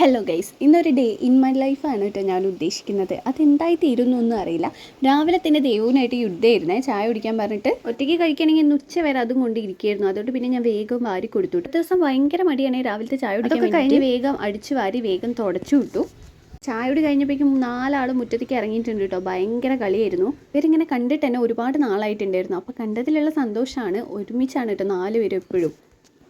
Hello guys, ഇന്നൊരു day in my ലൈഫാണ് കേട്ടോ ഞാൻ ഉദ്ദേശിക്കുന്നത്. അതെന്തായി തീരുന്നൊന്നും അറിയില്ല. രാവിലെ തന്നെ ദൈവനായിട്ട് യുദ്ധമായിരുന്നേ, ചായ കുടിക്കാൻ പറഞ്ഞിട്ട് ഒറ്റയ്ക്ക് കഴിക്കണമെങ്കിൽ ഇന്ന് ഉച്ച വരെ അതും കൊണ്ട് ഇരിക്കുകയായിരുന്നു. അതുകൊണ്ട് പിന്നെ ഞാൻ വേഗം വാരി കൊടുത്തു. ഒരു ദിവസം ഭയങ്കര മടിയാണ് രാവിലത്തെ ചായ കുടിക്കാൻ കഴിഞ്ഞ് വേഗം അടിച്ചു വാരി വേഗം തുടച്ചു വിട്ടു. ചായയോട് കഴിഞ്ഞപ്പോഴേക്കും 4 മുറ്റത്തേക്ക് ഇറങ്ങിയിട്ടുണ്ട് കേട്ടോ. ഭയങ്കര കളിയായിരുന്നു. ഇവരിങ്ങനെ കണ്ടിട്ട് തന്നെ ഒരുപാട് നാളായിട്ടുണ്ടായിരുന്നു. അപ്പോൾ കണ്ടതിലുള്ള സന്തോഷമാണ്. ഒരുമിച്ചാണ് കേട്ടോ 4 പേരും എപ്പോഴും.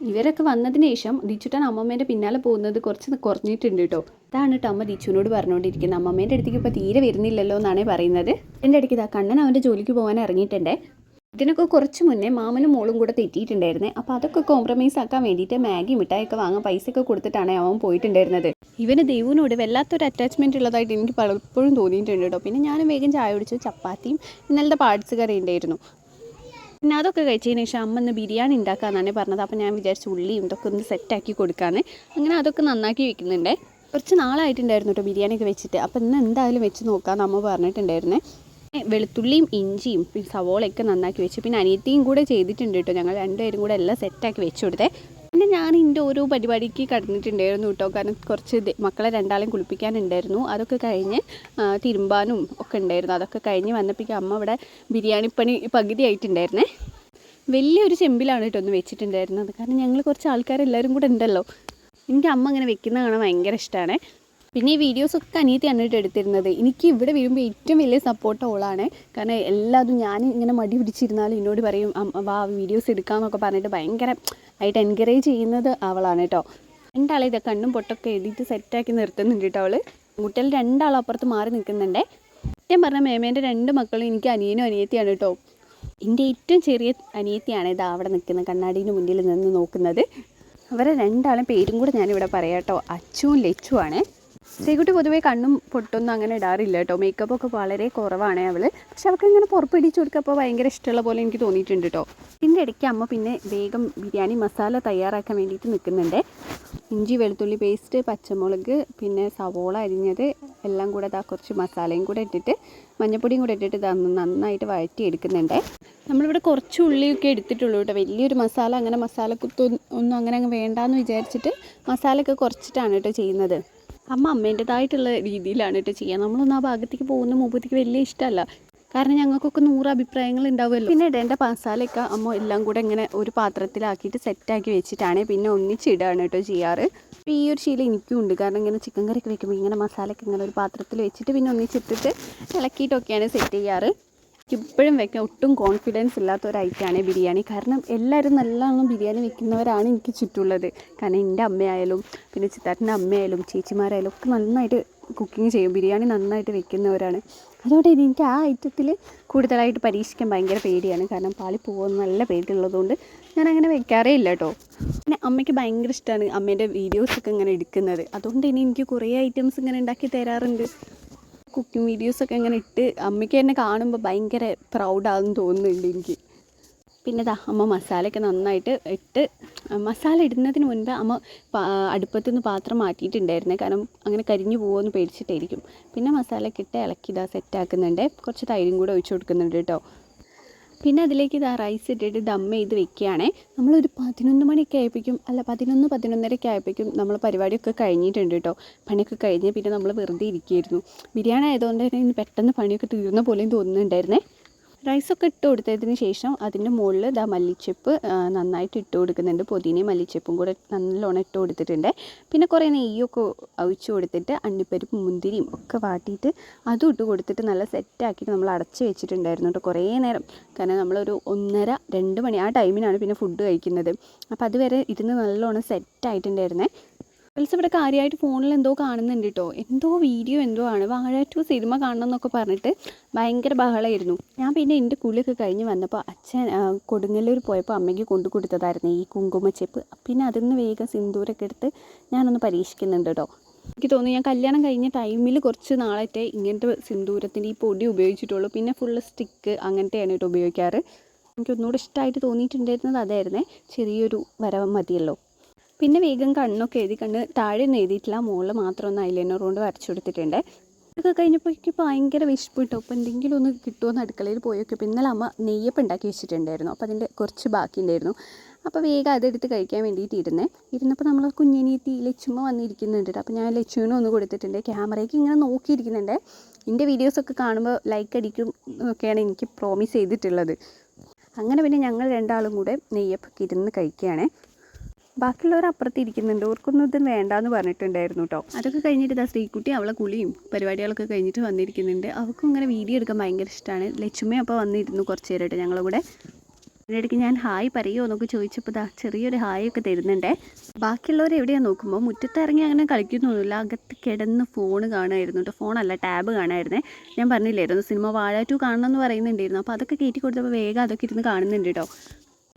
ഇവരൊക്കെ വന്നതിന് ശേഷം ദിച്ചുട്ടൻ അമ്മമ്മേൻ്റെ പിന്നാലെ പോകുന്നത് കുറച്ച് കുറഞ്ഞിട്ടുണ്ട് കേട്ടോ. അതാണ് കേട്ടോ അമ്മ ദിച്ചുവിനോട് പറഞ്ഞുകൊണ്ടിരിക്കുന്നത്. അമ്മമ്മേൻ്റെ അടുത്തേക്ക് ഇപ്പോൾ തീരെ വരുന്നില്ലല്ലോ എന്നാണ് പറയുന്നത്. എൻ്റെ ഇടയ്ക്ക് ഇതാ കണ്ണൻ അവൻ്റെ ജോലിക്ക് പോകാൻ ഇറങ്ങിയിട്ടുണ്ടേ. ഇതിനൊക്കെ കുറച്ച് മുന്നേ മാമനും മോളും കൂടെ തെറ്റിയിട്ടുണ്ടായിരുന്നേ. അപ്പോൾ അതൊക്കെ കോംപ്രമൈസ് ആക്കാൻ വേണ്ടിയിട്ട് മാഗി മിഠായിയൊക്കെ വാങ്ങാൻ പൈസയൊക്കെ കൊടുത്തിട്ടാണ് അവൻ പോയിട്ടുണ്ടായിരുന്നത്. ഇവന് ദൈവനോട് വല്ലാത്തൊരു അറ്റാച്ച്മെൻറ്റ് ഉള്ളതായിട്ട് എനിക്ക് പലപ്പോഴും തോന്നിയിട്ടുണ്ട് കേട്ടോ. പിന്നെ ഞാനും വേഗം ചായ കുടിച്ചു. ചപ്പാത്തിയും ഇന്നലത്തെ പാർട്സ് കറി ഉണ്ടായിരുന്നു. പിന്നെ അതൊക്കെ കഴിച്ചതിന് ശേഷം അമ്മ ഇന്ന് ബിരിയാണി ഉണ്ടാക്കാമെന്നാണ് പറഞ്ഞത്. അപ്പോൾ ഞാൻ വിചാരിച്ചു ഉള്ളിയും ഇതൊക്കെ ഒന്ന് സെറ്റാക്കി കൊടുക്കാമെന്ന്. അങ്ങനെ അതൊക്കെ നന്നാക്കി വെക്കുന്നുണ്ട്. കുറച്ച് നാളായിട്ടുണ്ടായിരുന്നു കേട്ടോ ബിരിയാണിയൊക്കെ വെച്ചിട്ട്. അപ്പോൾ ഇന്ന് എന്തായാലും വെച്ച് നോക്കാമെന്ന് അമ്മ പറഞ്ഞിട്ടുണ്ടായിരുന്നേ. വെളുത്തുള്ളിയും ഇഞ്ചിയും പിന്നെ സവോളയൊക്കെ നന്നാക്കി വെച്ചു. പിന്നെ അനിയത്തിയും കൂടെ ചെയ്തിട്ടുണ്ട് കേട്ടോ. ഞങ്ങൾ രണ്ടുപേരും കൂടെ എല്ലാം സെറ്റാക്കി വെച്ചു കൊടുത്തേ. പിന്നെ ഞാൻ എൻ്റെ ഓരോ പരിപാടിക്ക് കടന്നിട്ടുണ്ടായിരുന്നു കേട്ടോ. കാരണം കുറച്ച് മക്കളെ രണ്ടാളെയും കുളിപ്പിക്കാനുണ്ടായിരുന്നു. അതൊക്കെ കഴിഞ്ഞ് തിരുമ്പാനും ഒക്കെ ഉണ്ടായിരുന്നു. അതൊക്കെ കഴിഞ്ഞ് വന്നപ്പോഴേക്കും അമ്മ ഇവിടെ ബിരിയാണി പണി പകുതി ആയിട്ടുണ്ടായിരുന്നേ. വലിയൊരു ചെമ്പിലാണ് കേട്ടോ ഒന്ന് വെച്ചിട്ടുണ്ടായിരുന്നത്. കാരണം ഞങ്ങൾ കുറച്ച് ആൾക്കാരെല്ലാവരും കൂടെ ഉണ്ടല്ലോ. എനിക്ക് അമ്മ ഇങ്ങനെ വെക്കുന്ന കാണാൻ ഭയങ്കര ഇഷ്ടമാണ്. പിന്നെ ഈ വീഡിയോസൊക്കെ അനിയത്തിയാണ് കേട്ടോ എടുത്തിരുന്നത്. എനിക്ക് ഇവിടെ വരുമ്പോൾ ഏറ്റവും വലിയ സപ്പോർട്ട് ഓളാണ്. കാരണം എല്ലാതും ഞാൻ ഇങ്ങനെ മടി പിടിച്ചിരുന്നാലും എന്നോട് പറയും വാ വീഡിയോസ് എടുക്കാമെന്നൊക്കെ പറഞ്ഞിട്ട് ഭയങ്കര ആയിട്ട് എൻകറേജ് ചെയ്യുന്നത് അവളാണ് കേട്ടോ. രണ്ടാളെ ഇതൊക്കെ കണ്ണും പൊട്ടൊക്കെ എഴുതിയിട്ട് സെറ്റാക്കി നിർത്തുന്നുണ്ട് കേട്ടോ അവൾ. കുട്ടികൾ രണ്ടാളും അപ്പുറത്ത് മാറി നിൽക്കുന്നുണ്ടേ. സത്യം പറഞ്ഞാൽ മേമേൻ്റെ 2 മക്കളും എനിക്ക് അനിയനും അനിയത്തിയാണ് കേട്ടോ. എൻ്റെ ഏറ്റവും ചെറിയ അനിയത്തിയാണ് ഇതാ അവിടെ നിൽക്കുന്നത്, കണ്ണാടീൻ്റെ മുന്നിൽ നിന്ന് നോക്കുന്നത്. അവരെ രണ്ടാളും പേരും കൂടെ ഞാനിവിടെ പറയാം കേട്ടോ. അച്ചുവും ലച്ചുവാണ്. ശ്രീകുട്ടി പൊതുവേ കണ്ണും പൊട്ടൊന്നും അങ്ങനെ ഇടാറില്ല കേട്ടോ. മേക്കപ്പൊക്കെ വളരെ കുറവാണ് അവൾ. പക്ഷെ അവൾക്ക് ഇങ്ങനെ പുറപ്പിടിച്ച് കൊടുക്കപ്പോൾ ഭയങ്കര ഇഷ്ടമുള്ള പോലെ എനിക്ക് തോന്നിയിട്ടുണ്ട് കേട്ടോ. ഇതിൻ്റെ ഇടയ്ക്ക് അമ്മ പിന്നെ വേഗം ബിരിയാണി മസാല തയ്യാറാക്കാൻ വേണ്ടിയിട്ട് നിൽക്കുന്നുണ്ട്. ഇഞ്ചി വെളുത്തുള്ളി പേസ്റ്റ്, പച്ചമുളക്, പിന്നെ സവോള അരിഞ്ഞത് എല്ലാം കൂടെ കുറച്ച് മസാലയും കൂടെ ഇട്ടിട്ട് മഞ്ഞൾപ്പൊടിയും കൂടെ ഇട്ടിട്ട് നന്നായിട്ട് വഴറ്റി എടുക്കുന്നുണ്ട്. നമ്മളിവിടെ കുറച്ച് ഉള്ളിയൊക്കെ എടുത്തിട്ടുള്ളൂ കേട്ടോ. വലിയൊരു മസാല അങ്ങനെ മസാലക്കുത്തൊന്നും അങ്ങനെ അങ്ങ് വേണ്ടാന്ന് വിചാരിച്ചിട്ട് മസാലയൊക്കെ കുറച്ചിട്ടാണ് കേട്ടോ ചെയ്യുന്നത്. അമ്മ അമ്മേൻ്റെതായിട്ടുള്ള രീതിയിലാണ് കേട്ടോ ചെയ്യുക. നമ്മളൊന്നും ആ ഭാഗത്തേക്ക് പോകുന്ന മൂപ്പത്തേക്ക് വലിയ ഇഷ്ടമല്ല. കാരണം ഞങ്ങൾക്കൊക്കെ 100 അഭിപ്രായങ്ങൾ ഉണ്ടാവുമല്ലോ. പിന്നെ ഇടേണ്ട മസാലയൊക്കെ അമ്മ എല്ലാം കൂടെ ഇങ്ങനെ ഒരു പാത്രത്തിലാക്കിയിട്ട് സെറ്റാക്കി വെച്ചിട്ടാണ് പിന്നെ ഒന്നിച്ചിടുകയാണ് കേട്ടോ ചെയ്യാറ്. അപ്പോൾ ഈ ഒരു ശീലം എനിക്കും ഉണ്ട്. കാരണം ഇങ്ങനെ ചിക്കൻ കറിയൊക്കെ വെക്കുമ്പോൾ ഇങ്ങനെ മസാലയൊക്കെ ഇങ്ങനെ ഒരു പാത്രത്തിൽ വെച്ചിട്ട് പിന്നെ ഒന്നിച്ചിട്ടിട്ട് ഇളക്കിയിട്ടൊക്കെയാണ് സെറ്റ് ചെയ്യാറ്. ഇപ്പോഴും വെക്കാൻ ഒട്ടും കോൺഫിഡൻസ് ഇല്ലാത്ത ഒരു ഐറ്റമാണ് ബിരിയാണി. കാരണം എല്ലാവരും നല്ലോണം ബിരിയാണി വെക്കുന്നവരാണ് എനിക്ക് ചുറ്റുമുള്ളത്. കാരണം എൻ്റെ അമ്മയായാലും പിന്നെ ചിത്താട്ടിൻ്റെ അമ്മയായാലും ചേച്ചിമാരായാലും ഒക്കെ നന്നായിട്ട് കുക്കിംഗ് ചെയ്യും. ബിരിയാണി നന്നായിട്ട് വെക്കുന്നവരാണ്. അതുകൊണ്ട് എനിക്ക് ആ ഐറ്റത്തിൽ കൂടുതലായിട്ട് പരീക്ഷിക്കാൻ ഭയങ്കര പേടിയാണ്. കാരണം പാളി പോകുമെന്ന് നല്ല പേടിയുള്ളതുകൊണ്ട് ഞാനങ്ങനെ വെക്കാറേ ഇല്ല കേട്ടോ. പിന്നെ അമ്മയ്ക്ക് ഭയങ്കര ഇഷ്ടമാണ് അമ്മേൻ്റെ വീഡിയോസൊക്കെ ഇങ്ങനെ എടുക്കുന്നത്. അതുകൊണ്ട് ഇനി എനിക്ക് കുറേ ഐറ്റംസ് ഇങ്ങനെ ഉണ്ടാക്കി തരാറുണ്ട്. കുക്കിംഗ് വീഡിയോസൊക്കെ ഇങ്ങനെ ഇട്ട് അമ്മയ്ക്ക് തന്നെ കാണുമ്പോൾ ഭയങ്കര പ്രൗഡാണെന്ന് തോന്നുന്നുണ്ട് എനിക്ക്. പിന്നെ അമ്മ മസാലയൊക്കെ നന്നായിട്ട് ഇട്ട് മസാല ഇടുന്നതിന് മുൻപ് അമ്മ അടുപ്പത്തുനിന്ന് പാത്രം മാറ്റിയിട്ടുണ്ടായിരുന്നേ. കാരണം അങ്ങനെ കരിഞ്ഞു പോകുമെന്ന് പേടിച്ചിട്ടായിരിക്കും. പിന്നെ മസാലയൊക്കെ ഇട്ട് ഇളക്കി സെറ്റാക്കുന്നുണ്ട്. കുറച്ച് തൈരും കൂടെ ഒഴിച്ച് കൊടുക്കുന്നുണ്ട് കേട്ടോ. പിന്നെ അതിലേക്ക് റൈസ് ഇട്ടിട്ട് ദം ചെയ്ത് വെക്കുകയാണേ. നമ്മളൊരു 11 മണിയൊക്കെ ആയപ്പോഴേക്കും 11-11:30 ആയപ്പോഴേക്കും നമ്മൾ പരിപാടിയൊക്കെ കഴിഞ്ഞിട്ടുണ്ട് കേട്ടോ. പണിയൊക്കെ കഴിഞ്ഞ് പിന്നെ നമ്മൾ വെറുതെ ഇരിക്കുകയായിരുന്നു. ബിരിയാണി ആയതുകൊണ്ട് തന്നെ പെട്ടെന്ന് പണിയൊക്കെ തീർന്ന പോലെയും തോന്നുന്നുണ്ടായിരുന്നേ. റൈസൊക്കെ ഇട്ട് കൊടുത്തതിന് ശേഷം അതിൻ്റെ മുകളിൽ മല്ലിച്ചപ്പ് നന്നായിട്ട് ഇട്ട് കൊടുക്കുന്നുണ്ട്. പുതിനയും മല്ലിച്ചപ്പും കൂടെ നല്ലോണം ഇട്ട് കൊടുത്തിട്ടുണ്ട്. പിന്നെ കുറേ നെയ്യൊക്കെ ഒഴിച്ച് കൊടുത്തിട്ട് അണ്ടിപ്പരിപ്പും മുന്തിരിയും ഒക്കെ വാട്ടിയിട്ട് അതും ഇട്ട് കൊടുത്തിട്ട് നല്ല സെറ്റാക്കിയിട്ട് നമ്മൾ അടച്ച് വെച്ചിട്ടുണ്ടായിരുന്നു കേട്ടോ കുറേ നേരം. കാരണം നമ്മളൊരു 1:30-2 മണി ആ ടൈമിനാണ് പിന്നെ ഫുഡ് കഴിക്കുന്നത്. അപ്പോൾ അതുവരെ ഇരുന്ന് നല്ലോണം സെറ്റായിട്ടുണ്ടായിരുന്നേ. ഗേൾസ് ഇവിടെ കാര്യമായിട്ട് ഫോണിൽ എന്തോ കാണുന്നുണ്ട് കേട്ടോ. എന്തോ വീഡിയോ എന്തോ ആണ്. വാഴ 2 സിനിമ കാണണം എന്നൊക്കെ പറഞ്ഞിട്ട് ഭയങ്കര ബഹളമായിരുന്നു. ഞാൻ പിന്നെ എൻ്റെ കുളിയൊക്കെ കഴിഞ്ഞ് വന്നപ്പോൾ അച്ഛൻ കൊടുങ്ങല്ലൂർ പോയപ്പോൾ അമ്മയ്ക്ക് കൊണ്ടു കൊടുത്തതായിരുന്നു ഈ കുങ്കുമച്ചെപ്പ്. പിന്നെ അതിൽ നിന്ന് വേഗം സിന്ദൂരൊക്കെ എടുത്ത് ഞാനൊന്ന് പരീക്ഷിക്കുന്നുണ്ട് കേട്ടോ. എനിക്ക് തോന്നുന്നു ഞാൻ കല്യാണം കഴിഞ്ഞ ടൈമിൽ കുറച്ച് നാളായിട്ടേ ഇങ്ങനത്തെ സിന്ദൂരത്തിൻ്റെ ഈ പൊടി ഉപയോഗിച്ചിട്ടുള്ളൂ. പിന്നെ ഫുള്ള് സ്റ്റിക്ക് അങ്ങനത്തെയാണ് കേട്ടോ ഉപയോഗിക്കാറ്. എനിക്ക് ഒന്നുകൂടെ ഇഷ്ടമായിട്ട് തോന്നിയിട്ടുണ്ടായിരുന്നത് അതായിരുന്നേ. ചെറിയൊരു വര മതിയല്ലോ. പിന്നെ വേഗം കണ്ണൊക്കെ എഴുതി. കണ്ണ് താഴെ ഒന്നും എഴുതിയിട്ടില്ല, മുകളിൽ മാത്രം ഒന്ന് ഐലൈനർ കൊണ്ട് വരച്ചു കൊടുത്തിട്ടുണ്ട്. ഇതൊക്കെ കഴിഞ്ഞപ്പോഴേക്ക് ഭയങ്കര വിശപ്പ് കിട്ടും. അപ്പോൾ എന്തെങ്കിലും ഒന്ന് കിട്ടുമെന്ന് അടുക്കളയിൽ പോയൊക്കെ. ഇന്നലെ അമ്മ നെയ്യപ്പം ഉണ്ടാക്കി വെച്ചിട്ടുണ്ടായിരുന്നു. അപ്പോൾ അതിൻ്റെ കുറച്ച് ബാക്കി ഉണ്ടായിരുന്നു. അപ്പോൾ വേഗം അതെടുത്ത് കഴിക്കാൻ വേണ്ടിയിട്ട് ഇരുന്നപ്പോൾ നമ്മൾ കുഞ്ഞിനീത്തി ലച്ചുമ്മ വന്നിരിക്കുന്നുണ്ട്. അപ്പോൾ ഞാൻ ലച്ചുവിനും ഒന്ന് കൊടുത്തിട്ടുണ്ട്. ക്യാമറയ്ക്ക് ഇങ്ങനെ നോക്കിയിരിക്കുന്നുണ്ട്. എൻ്റെ വീഡിയോസൊക്കെ കാണുമ്പോൾ ലൈക്ക് അടിക്കും ഒക്കെയാണ് എനിക്ക് പ്രോമിസ് ചെയ്തിട്ടുള്ളത്. അങ്ങനെ പിന്നെ ഞങ്ങൾ രണ്ടാളും കൂടെ നെയ്യപ്പൊക്കെ ഇരുന്ന് കഴിക്കുകയാണ്. ബാക്കിയുള്ളവർ അപ്പുറത്ത് ഇരിക്കുന്നുണ്ട്. ഓർക്കൊന്നും ഇത് വേണ്ടാന്ന് പറഞ്ഞിട്ടുണ്ടായിരുന്നു കേട്ടോ. അതൊക്കെ കഴിഞ്ഞിട്ട് ഇതാ ശ്രീകുട്ടി അവളെ കുളിയും പരിപാടികളൊക്കെ കഴിഞ്ഞിട്ട് വന്നിരിക്കുന്നുണ്ട്. അവൾക്കും ഇങ്ങനെ വീഡിയോ എടുക്കാൻ ഭയങ്കര ഇഷ്ടമാണ്. ലച്ചുമ്മ അപ്പോൾ വന്നിരുന്നു കുറച്ച് നേരമായിട്ട് ഞങ്ങളുടെ കൂടെ. അതിനിടയ്ക്ക് ഞാൻ ഹായ് പറയുമോ എന്നൊക്കെ ചോദിച്ചപ്പോൾ ഇതാ ചെറിയൊരു ഹായ് ഒക്കെ തരുന്നുണ്ടേ. ബാക്കിയുള്ളവർ എവിടെയാണ് നോക്കുമ്പോൾ മുറ്റത്തിറങ്ങി അങ്ങനെ കളിക്കുന്നൊന്നുമില്ല. അകത്ത് കിടന്ന് ഫോൺ കാണുമായിരുന്നു കേട്ടോ. ഫോണല്ല, ടാബ് കാണുമായിരുന്നേ. ഞാൻ പറഞ്ഞില്ലായിരുന്നു സിനിമ വാഴ 2 കാണണമെന്ന് പറയുന്നുണ്ടായിരുന്നു. അപ്പോൾ അതൊക്കെ കയറ്റി കൊടുത്തപ്പോൾ വേഗം അതൊക്കെ ഇരുന്ന് കാണുന്നുണ്ട് കേട്ടോ.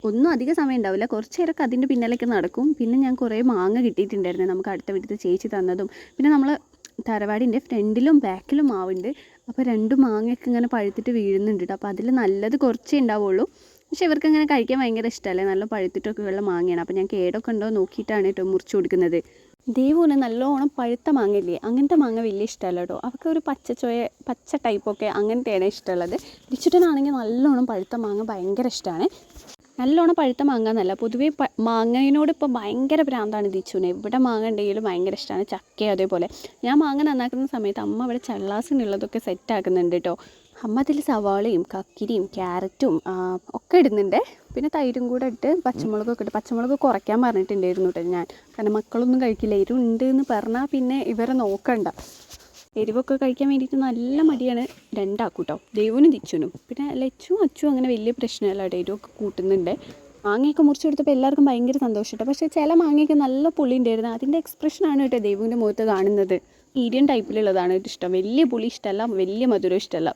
ഒന്നും അധികം സമയം ഉണ്ടാവില്ല, കുറച്ച് നേരമൊക്കെ അതിൻ്റെ പിന്നാലേക്ക് നടക്കും. പിന്നെ ഞാൻ കുറേ മാങ്ങ കിട്ടിയിട്ടുണ്ടായിരുന്നു, നമുക്ക് അടുത്ത വീട്ടിൽ ചേച്ചി തന്നതും. പിന്നെ നമ്മൾ തറവാടിൻ്റെ ഫ്രണ്ടിലും ബാക്കിലും മാവുണ്ട്. അപ്പോൾ 2 മാങ്ങയൊക്കെ ഇങ്ങനെ പഴുത്തിട്ട് വീഴുന്നുണ്ട് കേട്ടോ. അപ്പോൾ അതിൽ നല്ലത് കുറച്ചേ ഉണ്ടാവുള്ളൂ. പക്ഷേ ഇവർക്ക് ഇങ്ങനെ കഴിക്കാൻ ഭയങ്കര ഇഷ്ടമല്ലേ, നല്ല പഴുത്തിട്ടൊക്കെ ഉള്ള മാങ്ങയാണ്. അപ്പോൾ ഞാൻ കേടൊക്കെ ഉണ്ടോ നോക്കിയിട്ടാണ് കേട്ടോ മുറിച്ച് കൊടുക്കുന്നത്. ദേവുവിന് നല്ലോണം പഴുത്ത മാങ്ങയില്ലേ, അങ്ങനത്തെ മാങ്ങ വലിയ ഇഷ്ടമല്ല കേട്ടോ. അവർക്ക് ഒരു പച്ച ടൈപ്പൊക്കെ അങ്ങനത്തെയാണ് ഇഷ്ടമുള്ളത്. ലിച്ചുട്ടനാണെങ്കിൽ നല്ലോണം പഴുത്ത മാങ്ങ ഭയങ്കര ഇഷ്ടമാണ്. നല്ലോണം പഴുത്ത മാങ്ങ എന്നല്ല, പൊതുവേ മാങ്ങയിനോട് ഇപ്പോൾ ഭയങ്കര ഭ്രാന്താണ് ദിച്ചുവിന്. ഇവിടെ മാങ്ങ ഉണ്ടെങ്കിലും ഭയങ്കര ഇഷ്ടമാണ്. ചക്ക അതേപോലെ. ഞാൻ മാങ്ങ നന്നാക്കുന്ന സമയത്ത് അമ്മ ഇവിടെ ചള്ളാസിനുള്ളതൊക്കെ സെറ്റാക്കുന്നുണ്ട് കേട്ടോ. അമ്മ അതിൽ സവാളയും കക്കിരിയും ക്യാരറ്റും ഒക്കെ ഇടുന്നുണ്ട്. പിന്നെ തൈരും കൂടെ ഇട്ട് പച്ചമുളകൊക്കെ ഇട്ട്, പച്ചമുളക് കുറയ്ക്കാൻ പറഞ്ഞിട്ടുണ്ടായിരുന്നു കേട്ടോ ഞാൻ. കാരണം മക്കളൊന്നും കഴിക്കില്ല. എരിവുണ്ട് എന്ന് പറഞ്ഞാൽ പിന്നെ ഇവരെ നോക്കണ്ട. എരിവൊക്കെ കഴിക്കാൻ വേണ്ടിയിട്ട് നല്ല മടിയാണ് രണ്ടാക്കും കേട്ടോ, ദേവുനും ദിച്ചുനും. പിന്നെ ലച്ചും അച്ചും അങ്ങനെ വലിയ പ്രശ്നമല്ല കേട്ടോ, എരിവൊക്കെ കൂട്ടുന്നുണ്ട്. മാങ്ങയൊക്കെ മുറിച്ച് കൊടുത്തപ്പോൾ എല്ലാവർക്കും ഭയങ്കര സന്തോഷം കേട്ടോ. പക്ഷേ ചില മാങ്ങയൊക്കെ നല്ല പുളി ഉണ്ടായിരുന്നു. അതിൻ്റെ എക്സ്പ്രഷനാണ് കേട്ടോ ദേവുവിൻ്റെ മുഖത്ത് കാണുന്നത്. മീഡിയം ടൈപ്പിലുള്ളതാണ് ഇഷ്ടം. വലിയ പുളി ഇഷ്ടമല്ല, വലിയ മധുരം ഇഷ്ടമല്ല.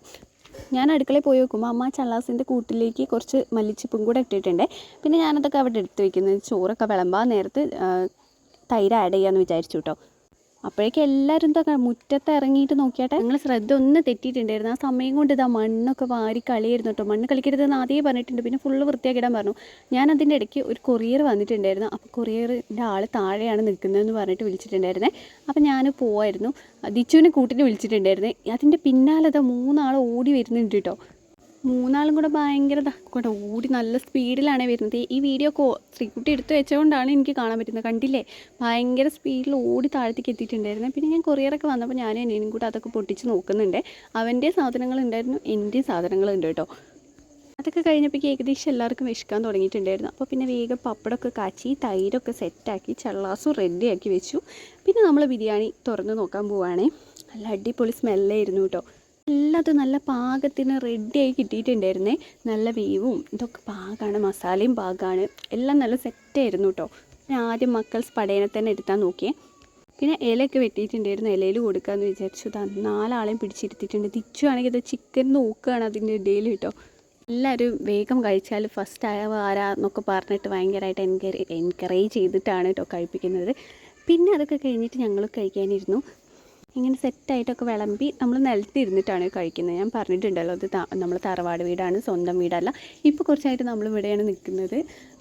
ഞാൻ അടുക്കളയിൽ പോയി നോക്കുമ്പോൾ അമ്മ ചള്ളാസിൻ്റെ കൂട്ടിലേക്ക് കുറച്ച് മല്ലിച്ചപ്പും കൂടെ ഇട്ടിട്ടുണ്ട്. പിന്നെ ഞാനതൊക്കെ അവിടെ എടുത്ത് വയ്ക്കുന്നത്, ചോറൊക്കെ വിളമ്പാൻ നേരത്ത് തൈര് ആഡ് ചെയ്യാമെന്ന് വിചാരിച്ചു കേട്ടോ. അപ്പോഴേക്കും എല്ലാവരും എന്താ മുറ്റത്ത് ഇറങ്ങിയിട്ട് നോക്കിയാട്ടെ. ഞങ്ങൾ ശ്രദ്ധ ഒന്ന് തെറ്റിയിട്ടുണ്ടായിരുന്നു. ആ സമയം കൊണ്ട് ഇതാ മണ്ണൊക്കെ വാരി കളിയായിരുന്നു കേട്ടോ. മണ്ണ് കളിക്കരുതെന്ന് ആദ്യമേ പറഞ്ഞിട്ടുണ്ട്. പിന്നെ ഫുള്ള് വൃത്തിയാക്കിയിടാൻ പറഞ്ഞു. ഞാൻ അതിൻ്റെ ഇടയ്ക്ക് ഒരു കൊറിയർ വന്നിട്ടുണ്ടായിരുന്നു. അപ്പോൾ കൊറിയറിൻ്റെ ആൾ താഴെയാണ് നിൽക്കുന്നതെന്ന് പറഞ്ഞിട്ട് വിളിച്ചിട്ടുണ്ടായിരുന്നേ. അപ്പോൾ ഞാൻ പോവായിരുന്നു. ദിച്ചുവിനെ കൂട്ടിന് വിളിച്ചിട്ടുണ്ടായിരുന്നേ. അതിൻ്റെ പിന്നാലെ ഇതാ 3 ആൾ ഓടി വരുന്നുണ്ട് കേട്ടോ. 3 ആളും കൂടെ ഭയങ്കര കൂടെ ഓടി നല്ല സ്പീഡിലാണ് വരുന്നത്. ഈ വീഡിയോ ശ്രീകുട്ടി എടുത്ത് വെച്ചുകൊണ്ടാണ് എനിക്ക് കാണാൻ പറ്റുന്നത്. കണ്ടില്ലേ, ഭയങ്കര സ്പീഡിൽ ഓടി താഴത്തേക്ക് എത്തിയിട്ടുണ്ടായിരുന്നു. പിന്നെ ഞാൻ കൊറിയറൊക്കെ വന്നപ്പോൾ ഞാൻ എന്നെയും കൂടെ അതൊക്കെ പൊട്ടിച്ച് നോക്കുന്നുണ്ട്. അവൻ്റെ സാധനങ്ങളുണ്ടായിരുന്നു, എൻ്റെ സാധനങ്ങളുണ്ട് കേട്ടോ. അതൊക്കെ കഴിഞ്ഞപ്പോഴേക്ക് ഏകദേശം എല്ലാവർക്കും വിശക്കാൻ തുടങ്ങിയിട്ടുണ്ടായിരുന്നു. അപ്പോൾ പിന്നെ വേഗം പപ്പടമൊക്കെ കാച്ചി തൈരൊക്കെ സെറ്റാക്കി ചള്ളാസും റെഡിയാക്കി വെച്ചു. പിന്നെ നമ്മൾ ബിരിയാണി തുറന്ന് നോക്കാൻ പോവുകയാണേ. നല്ല അടിപൊളി സ്മെല്ലായിരുന്നു കേട്ടോ. എല്ലാതും നല്ല പാകത്തിന് റെഡിയായി കിട്ടിയിട്ടുണ്ടായിരുന്നേ. നല്ല വേവും ഇതൊക്കെ പാകമാണ്, മസാലയും പാകമാണ്, എല്ലാം നല്ല സെറ്റായിരുന്നു കേട്ടോ. ഞാൻ ആദ്യം മക്കൾസ് പടയനെ തന്നെ എടുത്താൽ നോക്കിയേ. പിന്നെ ഇലയൊക്കെ വെട്ടിയിട്ടുണ്ടായിരുന്നു, ഇലയിൽ കൊടുക്കാമെന്ന് വിചാരിച്ചു. 4 ആളെയും പിടിച്ചിരുത്തിയിട്ടുണ്ട്. തിച്ചു ആണെങ്കിൽ ഇത് ചിക്കൻ നോക്കുകയാണ് അതിൻ്റെ ഇടയിൽ കേട്ടോ. എല്ലാവരും വേഗം കഴിച്ചാൽ ഫസ്റ്റ് ആരാ എന്നൊക്കെ പറഞ്ഞിട്ട് ഭയങ്കരമായിട്ട് എൻകറേജ് ചെയ്തിട്ടാണ് കേട്ടോ കഴിപ്പിക്കുന്നത്. പിന്നെ അതൊക്കെ കഴിഞ്ഞിട്ട് ഞങ്ങൾ കഴിക്കാനിരുന്നു. ഇങ്ങനെ സെറ്റായിട്ടൊക്കെ വിളമ്പി നമ്മൾ നിലത്തിരുന്നിട്ടാണ് കഴിക്കുന്നത്. ഞാൻ പറഞ്ഞിട്ടുണ്ടല്ലോ, അത് നമ്മൾ തറവാട് വീടാണ്, സ്വന്തം വീടല്ല. ഇപ്പോൾ കുറച്ചായിട്ട് നമ്മളിവിടെയാണ് നിൽക്കുന്നത്.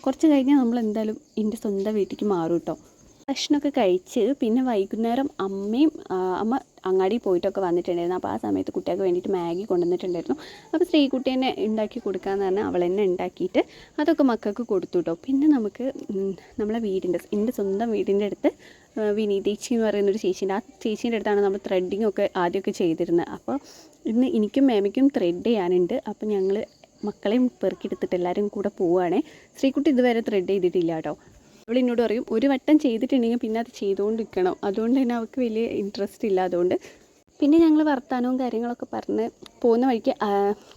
കുറച്ച് കഴിഞ്ഞാൽ നമ്മൾ എന്തായാലും എൻ്റെ സ്വന്തം വീട്ടിലേക്ക് മാറും കേട്ടോ. ഭക്ഷണമൊക്കെ കഴിച്ച് പിന്നെ വൈകുന്നേരം അമ്മ അങ്ങാടി പോയിട്ടൊക്കെ വന്നിട്ടുണ്ടായിരുന്നു. അപ്പോൾ ആ സമയത്ത് കുട്ടികൾക്ക് വേണ്ടിയിട്ട് മാഗി കൊണ്ടുവന്നിട്ടുണ്ടായിരുന്നു. അപ്പോൾ ശ്രീകുട്ടി തന്നെ ഉണ്ടാക്കി കൊടുക്കാമെന്ന് പറഞ്ഞാൽ അവൾ തന്നെ ഉണ്ടാക്കിയിട്ട് അതൊക്കെ മക്കൾക്ക് കൊടുത്തു കേട്ടോ. പിന്നെ നമുക്ക് നമ്മളെ എൻ്റെ സ്വന്തം വീടിൻ്റെ അടുത്ത് വിനീതേച്ചി എന്ന് പറയുന്നൊരു ചേച്ചീൻ്റെ, ആ ചേച്ചീൻ്റെ അടുത്താണ് നമ്മൾ ത്രെഡിങ്ങൊക്കെ ആദ്യമൊക്കെ ചെയ്തിരുന്നത്. അപ്പോൾ ഇന്ന് എനിക്കും മേമയ്ക്കും ത്രെഡ് ചെയ്യാനുണ്ട്. അപ്പോൾ ഞങ്ങൾ മക്കളെയും പെറുക്കിയെടുത്തിട്ട് എല്ലാവരും കൂടെ പോവുകയാണേ. ശ്രീകുട്ടി ഇതുവരെ ത്രെഡ് ചെയ്തിട്ടില്ല കേട്ടോ. അവൾ എന്നോട് പറയും ഒരു വട്ടം ചെയ്തിട്ടുണ്ടെങ്കിൽ പിന്നെ അത് ചെയ്തുകൊണ്ടിരിക്കണം. അതുകൊണ്ട് തന്നെ അവൾക്ക് വലിയ ഇൻട്രസ്റ്റ് ഇല്ല. അതുകൊണ്ട് പിന്നെ ഞങ്ങൾ വർത്തമാനവും കാര്യങ്ങളൊക്കെ പറഞ്ഞ് പോകുന്ന വഴിക്ക്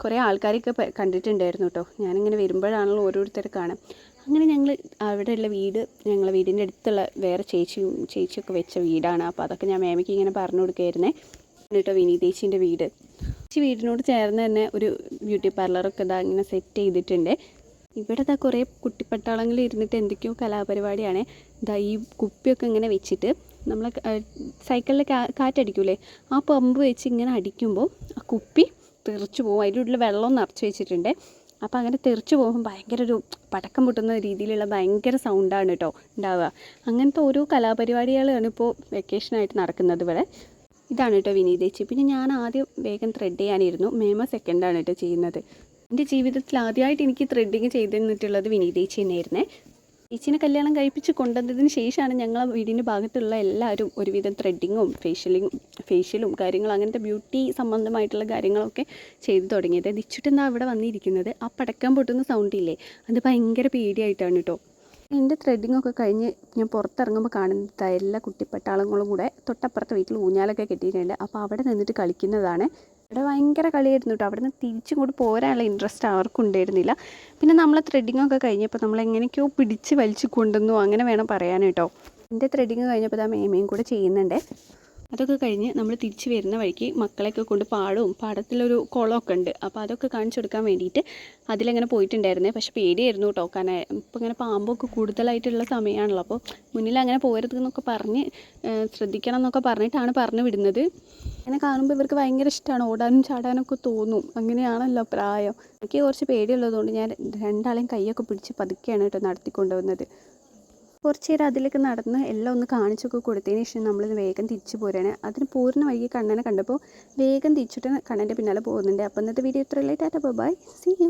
കുറേ ആൾക്കാരൊക്കെ കണ്ടിട്ടുണ്ടായിരുന്നു കേട്ടോ. ഞാനിങ്ങനെ വരുമ്പോഴാണല്ലോ ഓരോരുത്തരെ കാണാം. അങ്ങനെ ഞങ്ങൾ അവിടെയുള്ള ഞങ്ങളെ വീടിൻ്റെ അടുത്തുള്ള വേറെ ചേച്ചിയൊക്കെ വെച്ച വീടാണ്. അപ്പോൾ അതൊക്കെ ഞാൻ മേമയ്ക്ക് ഇങ്ങനെ പറഞ്ഞു കൊടുക്കുകയായിരുന്നേ കേട്ടോ. വിനീതേച്ചിൻ്റെ വീടിനോട് ചേർന്ന് തന്നെ ഒരു ബ്യൂട്ടി പാർലറൊക്കെ ഇതാ ഇങ്ങനെ സെറ്റ് ചെയ്തിട്ടുണ്ട്. ഇവിടെ ഇതാ കുറേ കുട്ടിപ്പട്ടാളങ്ങളിൽ ഇരുന്നിട്ട് എന്തൊക്കെയോ കലാപരിപാടിയാണ്. ഇതാ ഈ കുപ്പിയൊക്കെ ഇങ്ങനെ വെച്ചിട്ട് നമ്മൾ സൈക്കിളിൽ കാറ്റടിക്കൂലേ, ആ പമ്പ് വെച്ച് ഇങ്ങനെ അടിക്കുമ്പോൾ ആ കുപ്പി തെറിച്ച് പോകും. അതിൻ്റെ ഉള്ളിൽ വെള്ളം നിറച്ച് വെച്ചിട്ടുണ്ട്. അപ്പോൾ അങ്ങനെ തെറിച്ച് പോകുമ്പോൾ ഭയങ്കര ഒരു പടക്കം പൊട്ടുന്ന രീതിയിലുള്ള ഭയങ്കര സൗണ്ടാണ് കേട്ടോ ഉണ്ടാവുക. അങ്ങനത്തെ ഓരോ കലാപരിപാടികളാണ് ഇപ്പോൾ വെക്കേഷനായിട്ട് നടക്കുന്നത് ഇവിടെ. ഇതാണ് കേട്ടോ വിനീതേച്ചി. പിന്നെ ഞാൻ ആദ്യം വേഗം ത്രെഡ് ചെയ്യാനിരുന്നു. മേമ സെക്കൻഡാണ് കേട്ടോ ചെയ്യുന്നത്. എൻ്റെ ജീവിതത്തിൽ ആദ്യമായിട്ട് എനിക്ക് ത്രെഡിങ് ചെയ്ത് തന്നിട്ടുള്ളത് വിനീതേച്ചി തന്നെയായിരുന്നേ. ചേച്ചീനെ കല്യാണം കഴിപ്പിച്ച് കൊണ്ടുവന്നതിന് ശേഷമാണ് ഞങ്ങളെ വീടിൻ്റെ ഭാഗത്തുള്ള എല്ലാവരും ഒരുവിധം ത്രെഡിങ്ങും ഫേഷ്യലും കാര്യങ്ങളും അങ്ങനത്തെ ബ്യൂട്ടി സംബന്ധമായിട്ടുള്ള കാര്യങ്ങളൊക്കെ ചെയ്തു തുടങ്ങിയത്. ദിച്ചുട്ടെന്താ അവിടെ വന്നിരിക്കുന്നത്. ആ പടക്കം പൊട്ടുന്ന സൗണ്ടില്ലേ, അത് ഭയങ്കര പേടിയായിട്ടാണ് കേട്ടോ. എൻ്റെ ത്രെഡിങ്ങൊക്കെ കഴിഞ്ഞ് ഞാൻ പുറത്തിറങ്ങുമ്പോൾ കാണുന്നത് എല്ലാ കുട്ടിപ്പട്ടാളങ്ങളും കൂടെ തൊട്ടപ്പുറത്തെ വീട്ടിൽ ഊഞ്ഞാലൊക്കെ കെട്ടിയിട്ടുണ്ട്. അപ്പോൾ അവിടെ നിന്നിട്ട് കളിക്കുന്നതാണ്. അവിടെ ഭയങ്കര കളിയായിരുന്നു കേട്ടോ. അവിടെ നിന്ന് തിരിച്ചിങ്ങോട്ട് പോരാനുള്ള ഇൻട്രസ്റ്റ് അവർക്കും ഉണ്ടായിരുന്നില്ല. പിന്നെ നമ്മൾ ത്രെഡിങ്ങൊക്കെ കഴിഞ്ഞപ്പോൾ നമ്മൾ എങ്ങനെയൊക്കെയോ പിടിച്ച് വലിച്ച് കൊണ്ടുവന്നു അങ്ങനെ വേണം പറയാൻ കേട്ടോ. എൻ്റെ ത്രെഡിങ് കഴിഞ്ഞപ്പോൾ ആ മേമയും കൂടെ ചെയ്യുന്നുണ്ട്. അതൊക്കെ കഴിഞ്ഞ് നമ്മൾ തിരിച്ച് വരുന്ന വഴിക്ക് മക്കളെയൊക്കെ കൊണ്ട് പാടത്തിലൊരു കുളമൊക്കെ ഉണ്ട്. അപ്പോൾ അതൊക്കെ കാണിച്ചു കൊടുക്കാൻ വേണ്ടിയിട്ട് അതിലങ്ങനെ പോയിട്ടുണ്ടായിരുന്നേ. പക്ഷേ പേടിയായിരുന്നു കേട്ടോ. കാരണം ഇപ്പോൾ ഇങ്ങനെ പാമ്പൊക്കെ കൂടുതലായിട്ടുള്ള സമയമാണല്ലോ. അപ്പോൾ മുന്നിൽ അങ്ങനെ പോകരുത് എന്നൊക്കെ പറഞ്ഞ് ശ്രദ്ധിക്കണം എന്നൊക്കെ പറഞ്ഞിട്ടാണ് പറഞ്ഞു വിടുന്നത്. അങ്ങനെ കാണുമ്പോൾ ഇവർക്ക് ഭയങ്കര ഇഷ്ടമാണ്, ഓടാനും ചാടാനൊക്കെ തോന്നും. അങ്ങനെയാണല്ലോ പ്രായം. എനിക്ക് കുറച്ച് പേടിയുള്ളതുകൊണ്ട് ഞാൻ രണ്ടാളെയും കൈയൊക്കെ പിടിച്ച് പതുക്കെയാണ് കേട്ടോ നടത്തിക്കൊണ്ടുവന്നത്. കുറച്ച് നേരം അതിലേക്ക് നടന്ന് എല്ലാം ഒന്ന് കാണിച്ചൊക്കെ കൊടുത്തതിന് ശേഷം നമ്മൾ വേഗം തിരിച്ചു പോരാണ്. അതിന് പൂർണ്ണ വൈകി കണ്ണനെ കണ്ടപ്പോൾ വേഗം തിരിച്ചിട്ട് കണ്ണൻ്റെ പിന്നാലെ പോകുന്നുണ്ട്. അപ്പോൾ ഇന്നത്തെ വീഡിയോ ഇത്രയല്ലേ. Tata bye, see U.